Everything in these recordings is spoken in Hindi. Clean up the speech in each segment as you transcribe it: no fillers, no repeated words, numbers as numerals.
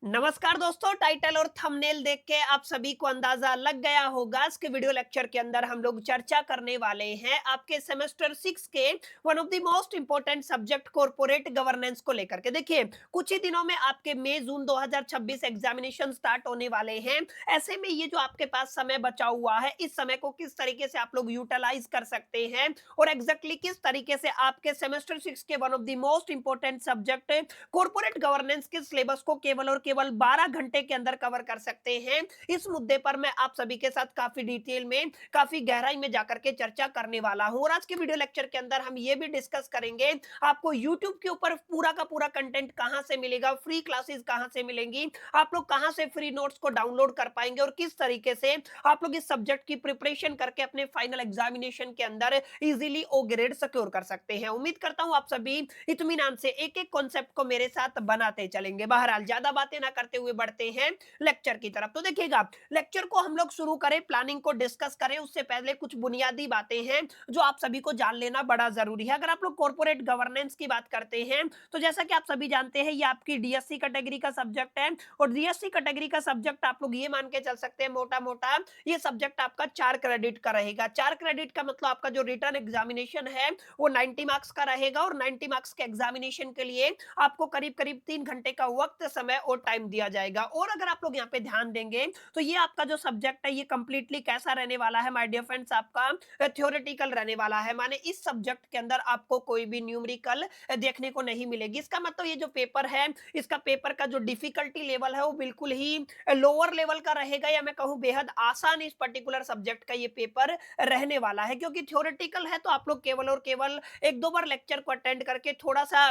नमस्कार दोस्तों, टाइटल और थंबनेल देख के आप सभी को अंदाजा लग गया होगा। आज के वीडियो लेक्चर के अंदर हम लोग चर्चा करने वाले हैं आपके सेमेस्टर 6 के one of the most important subject corporate governance को लेकर के। देखिए, कुछ ही दिनों में आपके मई जून 2026 एग्जामिनेशन स्टार्ट होने वाले हैं। ऐसे में ये जो आपके पास समय बचा हुआ है, इस समय को किस तरीके से आप लोग यूटिलाइज कर सकते हैं और एग्जैक्टली किस तरीके से आपके सेमेस्टर 6 के one of the most important subject corporate governance के सिलेबस को केवल और केवल 12 घंटे के अंदर कवर कर सकते हैं। इस मुद्दे पर मैं आप सभी के साथ काफी डिटेल में, काफी गहराई में जाकर के चर्चा करने वाला हूं और आज के वीडियो लेक्चर के अंदर हम ये भी डिस्कस करेंगे आपको YouTube के ऊपर पूरा का पूरा कंटेंट कहां से मिलेगा, फ्री क्लासेस कहां से मिलेंगी, आप लोग कहां से फ्री नोट्स को डाउनलोड कर पाएंगे और किस तरीके से आप लोग इस सब्जेक्ट की प्रिपरेशन करके अपने फाइनल एग्जामिनेशन के अंदर इजीली ओ ग्रेड सिक्योर कर सकते हैं। उम्मीद करता हूं आप सभी इत्मीनान से एक एक कॉन्सेप्ट को मेरे साथ बनाते चलेंगे। बहरहाल ज्यादा बातें ना करते हुए बढ़ते हैं लेक्चर की तरफ। तो देखिएगा, लेक्चर को हम लोग शुरू करें, प्लानिंग को डिस्कस करें उससे पहले कुछ बुनियादी बातें हैं जो आप सभी को जान लेना बड़ा जरूरी है। अगर आप लोग कॉर्पोरेट गवर्नेंस की बात करते हैं तो जैसा कि आप सभी जानते हैं, ये आपकी डीएससी कैटेगरी का सब्जेक्ट है और डीएससी कैटेगरी का सब्जेक्ट आप लोग ये मान के चल सकते हैं मोटा मोटा ये सब्जेक्ट आपका 4 क्रेडिट का रहेगा। 4 क्रेडिट का मतलब आपका जो रिटर्न एग्जामिनेशन है वो 90 मार्क्स का रहेगा और 90 मार्क्स के एग्जामिनेशन के लिए आपको करीब करीब 3 घंटे का वक्त, समय और टाइम दिया जाएगा। और अगर आप लोग यहाँ पे ध्यान देंगे तो ये आपका जो सब्जेक्ट है ये कंप्लीटली कैसा रहने वाला है माय डियर फ्रेंड्स, आपका थ्योरेटिकल रहने वाला है। माने इस सब्जेक्ट के अंदर आपको कोई भी न्यूमेरिकल देखने को नहीं मिलेगी। इसका मतलब ये जो पेपर है, इसका पेपर का जो डिफिकल्टी लेवल है वो बिल्कुल ही लोअर लेवल का रहेगा, या मैं कहूँ बेहद आसान इस पर्टिकुलर सब्जेक्ट का ये पेपर रहने वाला है। क्योंकि थ्योरेटिकल है तो आप लोग केवल और केवल एक दो बार लेक्चर को अटेंड करके थोड़ा सा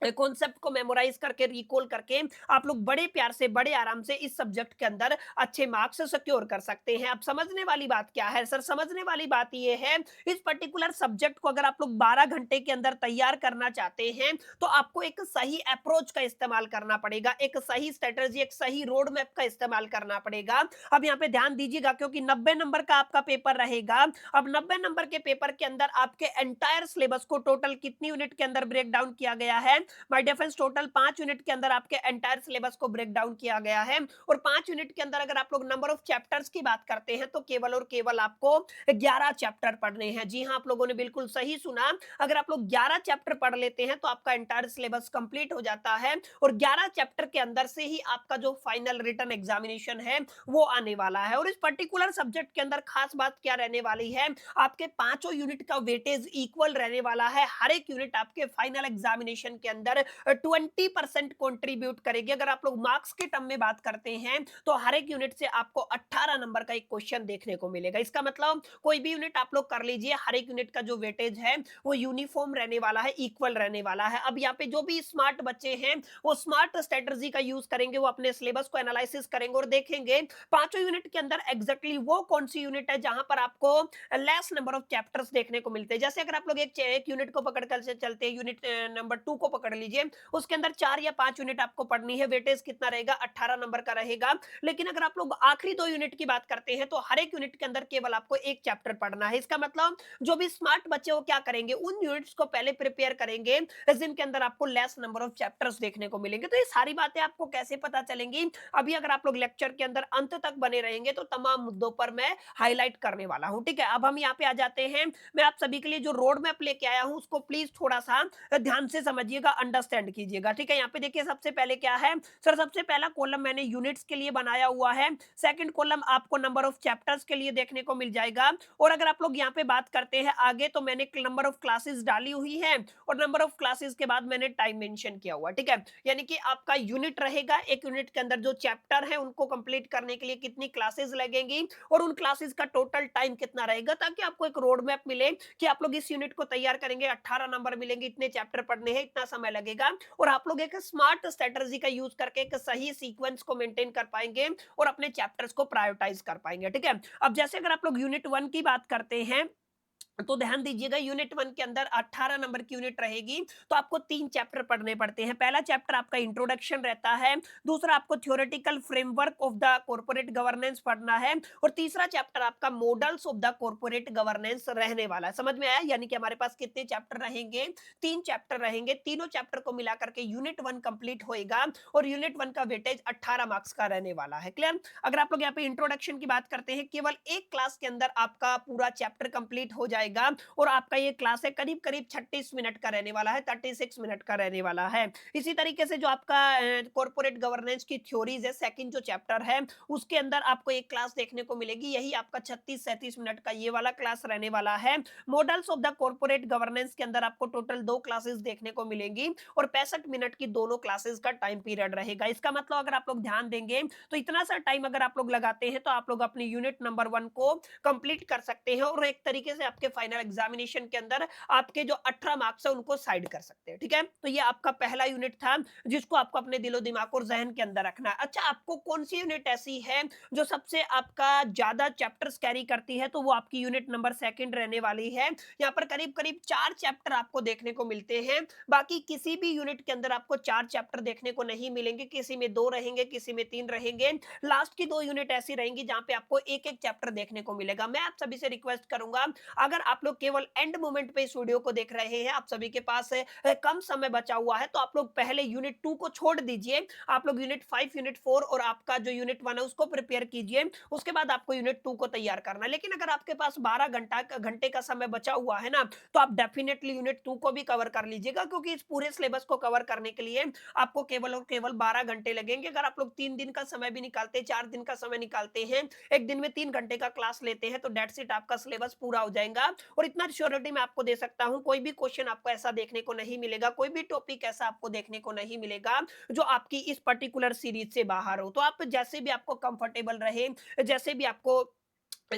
कॉन्सेप्ट को मेमोराइज करके, रिकॉल करके आप लोग बड़े प्यार से, बड़े आराम से इस सब्जेक्ट के अंदर अच्छे मार्क्स सिक्योर कर सकते हैं। अब समझने वाली बात क्या है सर? समझने वाली बात ये है, इस पर्टिकुलर सब्जेक्ट को अगर आप लोग 12 घंटे के अंदर तैयार करना चाहते हैं तो आपको एक सही अप्रोच का इस्तेमाल करना पड़ेगा, एक सही स्ट्रेटजी, एक सही रोड मैप का इस्तेमाल करना पड़ेगा। अब यहाँ पे ध्यान दीजिएगा, क्योंकि 90 नंबर का आपका पेपर रहेगा। अब 90 नंबर के पेपर के अंदर आपके एंटायर सिलेबस को टोटल कितनी यूनिट के अंदर ब्रेक डाउन किया गया है? My dear friends, total 5 unit के अंदर आपके एंटायर सिलेबस को ब्रेक डाउन किया गया है। और 5 यूनिट के अंदर अगर आप लोग नंबर ऑफ चैप्टर्स की बात करते हैं तो केवल और केवल आपको 11 चैप्टर पढ़ने हैं। जी हाँ, आप लोगों ने बिल्कुल सही सुना। अगर आप लोग 11 चैप्टर पढ़ लेते हैं तो आपका एंटायर सिलेबस कंप्लीट हो जाता है और 11 चैप्टर के अंदर से ही आपका जो फाइनल रिटन एग्जामिनेशन है वो आने वाला है। और इस पर्टिकुलर सब्जेक्ट के अंदर खास बात क्या रहने वाली है, आपके पांचों यूनिट का वेटेज इक्वल रहने वाला है। हर एक यूनिट आपके फाइनल एग्जामिनेशन के अंदर 20% कॉन्ट्रीब्यूट करेगी। अगर आप लोग मार्क्स के टर्म में बात करते हैं तो हर एक यूनिट से आपको 18 नंबर का एक क्वेश्चन देखने को मिलेगा। इसका मतलब कोई भी यूनिट आप लोग कर लीजिए, हर एक यूनिट का जो वेटेज है वो यूनिफॉर्म रहने वाला है, इक्वल रहने वाला है। अब यहाँ पे जो भी स्मार्ट बच्चे हैं वो स्मार्ट स्ट्रेटजी का यूज करेंगे, वो अपने सिलेबस को एनालिसिस करेंगे और देखेंगे पांचों यूनिट के अंदर एग्जैक्टली वो कौन सी यूनिट है जहां पर आपको लेस नंबर ऑफ चैप्टर्स देखने को मिलते हैं। जैसे अगर आप लोग एक यूनिट को पकड़ कर चलते हैं, यूनिट नंबर 2 को पकड़ लीजिए, उसके अंदर 4 या 5 यूनिट आपको पढ़नी है, वेटेज कितना रहेगा? 18 नंबर का रहेगा। लेकिन अगर आप लोग आखिरी 2 यूनिट की बात करते हैं तो हर एक यूनिट के अंदर केवल आपको एक चैप्टर पढ़ना है। इसका मतलब जो भी स्मार्ट बच्चे वो क्या करेंगे, उन यूनिट्स को पहले प्रिपेयर करेंगे जिनके अंदर आपको लेस नंबर ऑफ चैप्टर्स देखने को मिलेंगे। तो ये सारी बातें आपको कैसे पता चलेंगी? अभी अगर आप लोग लेक्चर के अंदर अंत तक बने रहेंगे तो तमाम मुद्दों पर मैं हाईलाइट करने वाला हूं। ठीक है, अब हम यहाँ पे आ जाते हैं। मैं आप सभी के लिए जो रोड मैप लेके आया हूं उसको प्लीज थोड़ा सा ध्यान से समझिएगा, अंडरस्टैंड कीजिएगा। ठीक है, यहाँ पे देखिए सबसे पहले क्या है सर, सबसे पहला कॉलम मैंने यूनिट्स के लिए बनाया हुआ है। सेकंड कॉलम आपको नंबर ऑफ चैप्टर्स के लिए देखने को मिल जाएगा। और अगर आप लोग यहाँ पे बात करते हैं आगे तो मैंने नंबर ऑफ क्लासेस डाली हुई है और नंबर ऑफ क्लासेस के बाद मैंने टाइम मेंशन किया हुआ। ठीक है, यानी कि आपका यूनिट रहेगा, एक यूनिट के अंदर जो चैप्टर है उनको कंप्लीट करने के लिए कितनी क्लासेस लगेंगी और उन क्लासेस का टोटल टाइम कितना रहेगा, ताकि आपको एक रोड मैप मिले कि आप लोग इस यूनिट को तैयार करेंगे, 18 नंबर मिलेंगे, इतने चैप्टर पढ़ने हैं, इतना समय लगेगा और आप लोग एक स्मार्ट स्ट्रेटजी का यूज करके एक सही सीक्वेंस को मेंटेन कर पाएंगे और अपने चैप्टर्स को प्रायोरिटाइज कर पाएंगे। ठीक है, अब जैसे अगर आप लोग यूनिट 1 की बात करते हैं तो ध्यान दीजिएगा यूनिट 1 के अंदर 18 नंबर की यूनिट रहेगी, तो आपको 3 चैप्टर पढ़ने पड़ते हैं। पहला चैप्टर आपका इंट्रोडक्शन रहता है, दूसरा आपको theoretical framework of the corporate governance पढ़ना है और तीसरा चैप्टर आपका models of the corporate governance रहने वाला है। समझ में आया? यानी कि हमारे पास कितने चैप्टर रहेंगे? 3 चैप्टर रहेंगे। तीनों चैप्टर को मिला करके यूनिट 1 कंप्लीट होएगा और यूनिट 1 का वेटेज 18 मार्क्स का रहने वाला है। क्लियर? अगर आप लोग यहाँ पे इंट्रोडक्शन की बात करते हैं, केवल एक क्लास के अंदर आपका पूरा चैप्टर कंप्लीट हो जाएगा और आपका ये क्लास है करीब करीब 36 मिनट का रहने वाला है, 36 मिनट का रहने वाला है। इसी तरीके से जो आपका कॉर्पोरेट गवर्नेंस की थ्योरीज है, सेकंड जो चैप्टर है, उसके अंदर आपको एक क्लास देखने को मिलेगी, यही आपका 36-37 मिनट का ये वाला क्लास रहने वाला है। Models of the corporate governance के अंदर आपको टोटल 2 क्लासेस देखने को मिलेंगी और 65 मिनट की दोनों क्लासेस का टाइम पीरियड रहेगा। इसका मतलब अगर आप लोग ध्यान देंगे तो इतना सा टाइम अगर आप लोग लगाते हैं तो आप लोग अपनी यूनिट नंबर 1 को कंप्लीट कर सकते हैं और एक तरीके से आपके फाइनल एग्जामिनेशन के अंदर आपके जो 18 मार्क्स है उनको साइड कर सकते हैं। ठीक है, तो ये आपका पहला यूनिट था जिसको आपको अपने दिलो दिमाग और जहन के अंदर रखना है। अच्छा, आपको कौन सी यूनिट ऐसी है जो सबसे आपका ज्यादा चैप्टर्स कैरी करती है, तो वो आपकी यूनिट नंबर सेकंड रहने वाली है। यहाँ पर करीब करीब 4 चैप्टर आपको देखने को मिलते हैं, बाकी किसी भी यूनिट के अंदर आपको 4 चैप्टर देखने को नहीं मिलेंगे, किसी में 2 रहेंगे, किसी में 3 रहेंगे। लास्ट की 2 यूनिट ऐसी रहेंगी जहां पे आपको एक एक चैप्टर देखने को मिलेगा। मैं आप सभी से रिक्वेस्ट करूंगा, अगर आप लोग केवल एंड मोमेंट पे इस वीडियो को देख रहे हैं, आप सभी के पास कम समय बचा हुआ है, तो आप लोग पहले यूनिट 2 को छोड़ दीजिए, आप लोग यूनिट 5, यूनिट 4 और आपका जो यूनिट 1 है उसको प्रिपेयर कीजिए, उसके बाद आपको यूनिट 2 को तैयार करना है। लेकिन अगर आपके पास 12 घंटे का समय बचा हुआ है ना, तो आप डेफिनेटली यूनिट 2 को भी कवर कर लीजिएगा, क्योंकि इस पूरे सिलेबस को कवर करने के लिए आपको केवल और केवल 12 घंटे लगेंगे। अगर आप लोग 3 दिन का समय भी निकालते हैं, 4 दिन का समय निकालते हैं, एक दिन में 3 घंटे का क्लास लेते हैं, तो डेट्स इट, आपका सिलेबस पूरा हो जाएगा। और इतना श्योरिटी मैं आपको दे सकता हूं, कोई भी क्वेश्चन आपको ऐसा देखने को नहीं मिलेगा, कोई भी टॉपिक ऐसा आपको देखने को नहीं मिलेगा जो आपकी इस पर्टिकुलर सीरीज से बाहर हो। तो आप जैसे भी आपको कंफर्टेबल रहे, जैसे भी आपको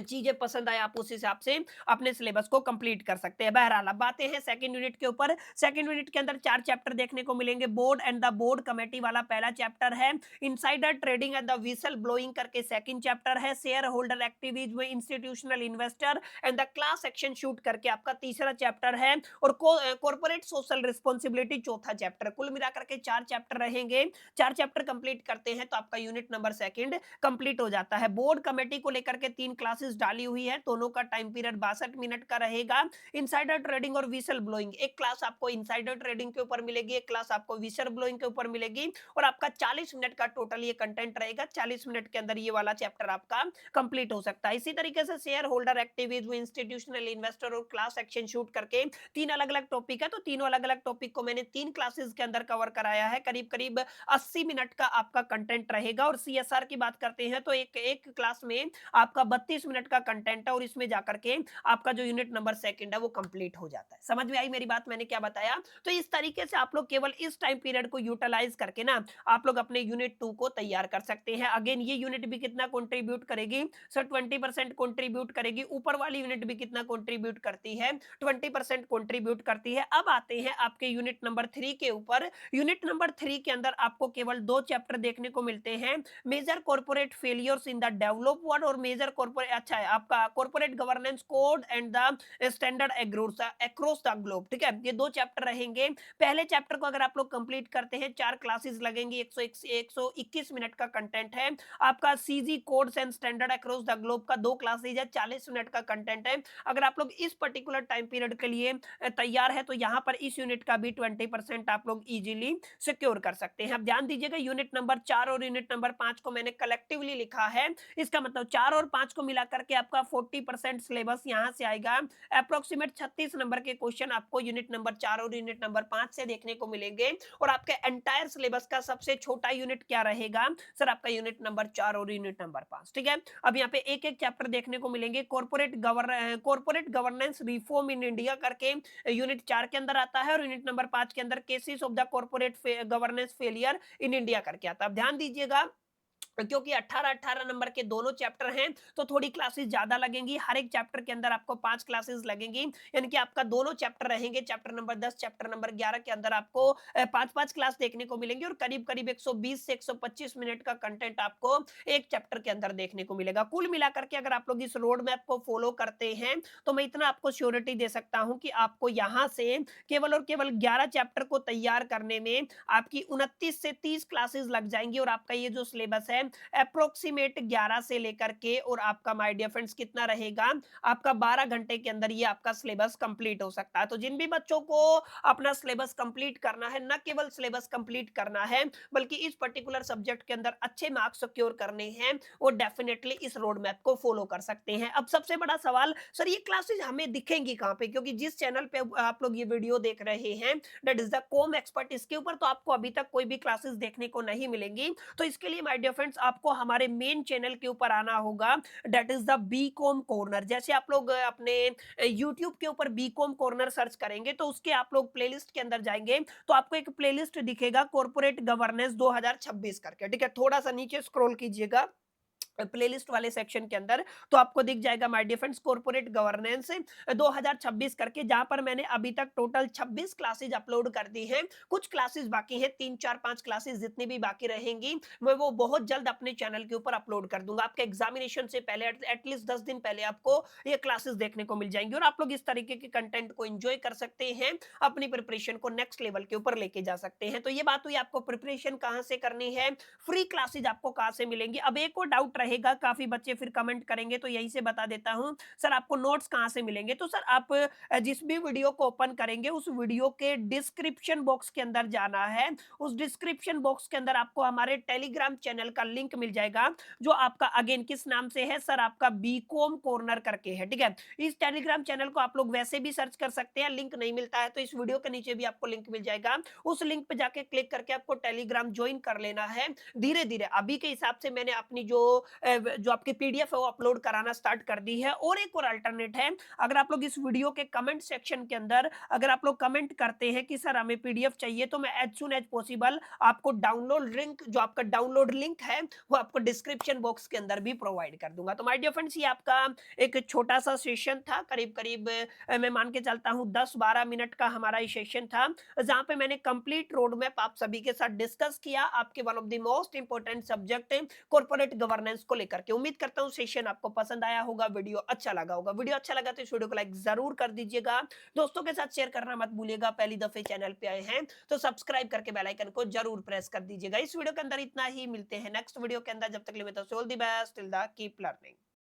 चीजें पसंद आए, आप उस हिसाब से अपने सिलेबस को कंप्लीट कर सकते हैं। बहरहाल अब बातें हैं सेकंड यूनिट के ऊपर। सेकंड यूनिट के अंदर 4 चैप्टर देखने को मिलेंगे। Board and the board committee वाला पहला चैप्टर है, insider trading and the whistle blowing करके सेकंड चैप्टर है, शेयर होल्डर एक्टिविटीज में institutional investor and the class action shoot करके आपका तीसरा चैप्टर है और कॉर्पोरेट सोशल रिस्पॉन्सिबिलिटी चौथा चैप्टर। कुल मिलाकर के 4 चैप्टर रहेंगे। 4 चैप्टर कंप्लीट करते हैं तो आपका यूनिट नंबर सेकंड कंप्लीट हो जाता है। बोर्ड कमेटी को लेकर के 3 क्लासेस डाली हुई है, दोनों का टाइम पीरियड 62 मिनट का रहेगा। इनसाइडर ट्रेडिंग और विसल ब्लोइंग, एक क्लास आपको इनसाइडर ट्रेडिंग के ऊपर मिलेगी, एक क्लास आपको विसल ब्लोइंग के ऊपर मिलेगी और आपका 40 मिनट का टोटल ये कंटेंट रहेगा। 40 मिनट के अंदर ये वाला चैप्टर आपका कंप्लीट हो सकता है। इसी तरीके से share holder activities, institutional investor और क्लास एक्शन शूट करके 3 अलग अलग टॉपिक है, तो तीनों अलग अलग टॉपिक को मैंने 3 क्लासेस के अंदर कवर कराया है। करीब करीब 80 मिनट का आपका कंटेंट रहेगा। और सीएसआर की बात करते हैं तो एक एक क्लास में आपका 32 मिनट का कंटेंट है और इसमें जाकर के आपका जो यूनिट नंबर सेकंड है वो कंप्लीट हो जाता है। समझ में आई मेरी बात, मैंने क्या बताया? तो इस तरीके से आप लोग केवल इस टाइम पीरियड को यूटिलाइज करके ना आप लोग अपने यूनिट 2 को तैयार कर सकते हैं। अगेन ये यूनिट भी कितना कंट्रीब्यूट करेगी सर? 20% कंट्रीब्यूट करेगी। ऊपर वाली यूनिट भी कितना कंट्रीब्यूट करती है? 20% कंट्रीब्यूट करती है। अब आते हैं आपके यूनिट नंबर 3 के ऊपर। यूनिट नंबर 3 के अंदर आपको केवल 2 चैप्टर देखने को मिलते हैं, major corporate failures in the develop world और मेजर कॉर्पोरेट, अच्छा है आपका corporate governance code and the standard across the globe. ठीक है, ये 2 चैप्टर रहेंगे। पहले चैप्टर को अगर आप लोग कंप्लीट करते हैं, 4 क्लासेस लगेंगी, 121 मिनट का कंटेंट है। आपका CG codes and standard across the globe का 2 क्लासेज है, 40 मिनट का कंटेंट है। अगर आप लोग इस पर्टिकुलर टाइम पीरियड के लिए तैयार है तो यहाँ पर इस यूनिट का भी 20% आप लोग इजीली सिक्योर कर सकते हैं। अब ध्यान दीजिएगा, यूनिट नंबर 4 और यूनिट नंबर 5 को मैंने कलेक्टिवली लिखा है। इसका मतलब 4 और 5 को मिलाकर के आपका 40% सिलेबस यहाँ से आएगा। अप्रोक्सीमेट 36 नंबर के क्वेश्चन आपको यूनिट नंबर 4 और यूनिट नंबर 5 से देखने को मिलेंगे। और आपके एंटायर सिलेबस का सबसे छोटा यूनिट क्या रहेगा सर? आपका यूनिट नंबर 4 और यूनिट नंबर 5। ठीक है, अब यहाँ पे एक एक चैप्टर देखने को मिलेंगे। Corporate governance reform in India करके यूनिट 4 के अंदर आता है और यूनिट नंबर 5 के अंदर cases of the corporate governance failure in India करके आता है। अब ध्यान दीजिएगा, क्योंकि 18-18 नंबर के दोनों चैप्टर हैं, तो थोड़ी क्लासेस ज़्यादा लगेंगी। हर एक चैप्टर के अंदर आपको 5 क्लासेस लगेंगी, यानी कि आपका दोनों चैप्टर रहेंगे, चैप्टर नंबर 10, चैप्टर नंबर 11 के अंदर आपको 5-5 क्लास देखने को मिलेंगी और करीब-करीब 120 से 125 मिनट का कंटेंट आपको एक चैप्टर के अंदर देखने को मिलेगा। कुल मिलाकर के अगर आप लोग इस रोड मैप को फॉलो करते हैं, तो मैं इतना आपको श्योरिटी दे सकता हूँ कि आपको यहाँ से केवल और केवल 11 चैप्टर को तैयार करने में आपकी 29 से 30 क्लासेस लग जाएँगी और आपका ये जो सिलेबस है अप्रोक्सीमेट 11 से लेकर के और आपका माय डियर फ्रेंड्स कितना रहेगा, आपका 12 घंटे के अंदर ये आपका सिलेबस कंप्लीट हो सकता है। तो जिन भी बच्चों को अपना सिलेबस कंप्लीट करना है, न केवल सिलेबस कंप्लीट करना है, बल्कि इस पर्टिकुलर सब्जेक्ट के अंदर अच्छे मार्क्स सिक्योर करने हैं, वो डेफिनिटली इस रोड मैप को फॉलो कर सकते हैं। अब सबसे बड़ा सवाल, सर ये क्लासेस हमें दिखेंगी कहाँ पे? क्योंकि जिस चैनल पे आप लोग ये वीडियो देख रहे हैं, that is the com expert, इसके ऊपर तो आपको अभी तक कोई भी क्लासेस देखने को नहीं मिलेंगी। तो इसके लिए माय डियर फ्रेंड्स आपको हमारे मेन चैनल के ऊपर आना होगा, that is the BCom corner. जैसे आप लोग अपने यूट्यूब के ऊपर बीकॉम कॉर्नर सर्च करेंगे, तो उसके आप लोग प्लेलिस्ट के अंदर जाएंगे, तो आपको एक प्लेलिस्ट दिखेगा कॉर्पोरेट गवर्नेंस 2026 करके, ठीक है? थोड़ा सा नीचे स्क्रॉल कीजिएगा प्लेलिस्ट वाले सेक्शन के अंदर, तो आपको दिख जाएगा my dear friends corporate governance 2026 करके, जहां पर मैंने अभी तक टोटल 26 क्लासेस अपलोड कर दी हैं। कुछ क्लासेस बाकी हैं, 3 4 5 क्लासेस जितनी भी बाकी रहेंगी, मैं वो बहुत जल्द अपने चैनल के ऊपर अपलोड कर दूंगा। आपके एग्जामिनेशन से पहले एटलीस्ट 10 दिन पहले आपको ये क्लासेस देखने को मिल जाएंगी और आप लोग इस तरीके के कंटेंट को एंजॉय कर सकते हैं, अपनी प्रिपरेशन को नेक्स्ट लेवल के ऊपर लेके जा सकते हैं। तो ये बात हुई आपको प्रिपरेशन कहाँ से करनी है, फ्री क्लासेज आपको कहाँ से मिलेंगी। अब एक और डाउट रहेगा, काफी बच्चे फिर कमेंट करेंगे, तो यहीं से बता देता हूँ, सर आपको नोट्स कहाँ से मिलेंगे? तो सर आप जिस भी वीडियो को ओपन करेंगे, उस वीडियो के डिस्क्रिप्शन बॉक्स के अंदर जाना है। उस डिस्क्रिप्शन बॉक्स के अंदर आपको हमारे टेलीग्राम चैनल का लिंक मिल जाएगा, जो आपका अगेन किस नाम से है सर, आपका बीकॉम कॉर्नर करके है, ठीक है? इस टेलीग्राम चैनल को आप लोग वैसे भी सर्च कर सकते हैं, लिंक नहीं मिलता है तो इस वीडियो के नीचे भी आपको लिंक मिल जाएगा। उस लिंक पे जाके क्लिक करके आपको टेलीग्राम ज्वाइन कर लेना है। धीरे-धीरे अभी के हिसाब से मैंने अपनी जो आपकी पीडीएफ है वो अपलोड कराना स्टार्ट कर दी है। और एक और अल्टरनेट है, अगर आप लोग इस वीडियो के कमेंट सेक्शन के अंदर अगर आप लोग कमेंट करते हैं कि सर हमें पीडीएफ चाहिए, तो मैं एज सून एज पॉसिबल आपको डाउनलोड लिंक, जो आपका डाउनलोड लिंक है, वो आपको डिस्क्रिप्शन बॉक्स के अंदर भी प्रोवाइड कर दूंगा। तो माय डियर फ्रेंड्स, ये आपका एक छोटा सा सेशन था, करीब-करीब मैं मान के चलता हूँ 10-12 मिनट का हमारा ये सेशन था, जहाँ पे मैंने कंप्लीट रोड मैप आप सभी के साथ डिस्कस किया, आपके one of the most important subject corporate governance को लेकर के। उम्मीद करता हूँ सेशन आपको पसंद आया होगा, वीडियो अच्छा लगा होगा। वीडियो अच्छा लगा तो इस वीडियो को लाइक जरूर कर दीजिएगा, दोस्तों के साथ शेयर करना मत भूलिएगा। पहली दफे चैनल पे आए हैं तो सब्सक्राइब करके बेल आइकन को जरूर प्रेस कर दीजिएगा। इस वीडियो के अंदर इतना ही, मिलते हैं नेक्स्ट वीडियो के अंदर, जब तक के लिए all the best, till the keep learning.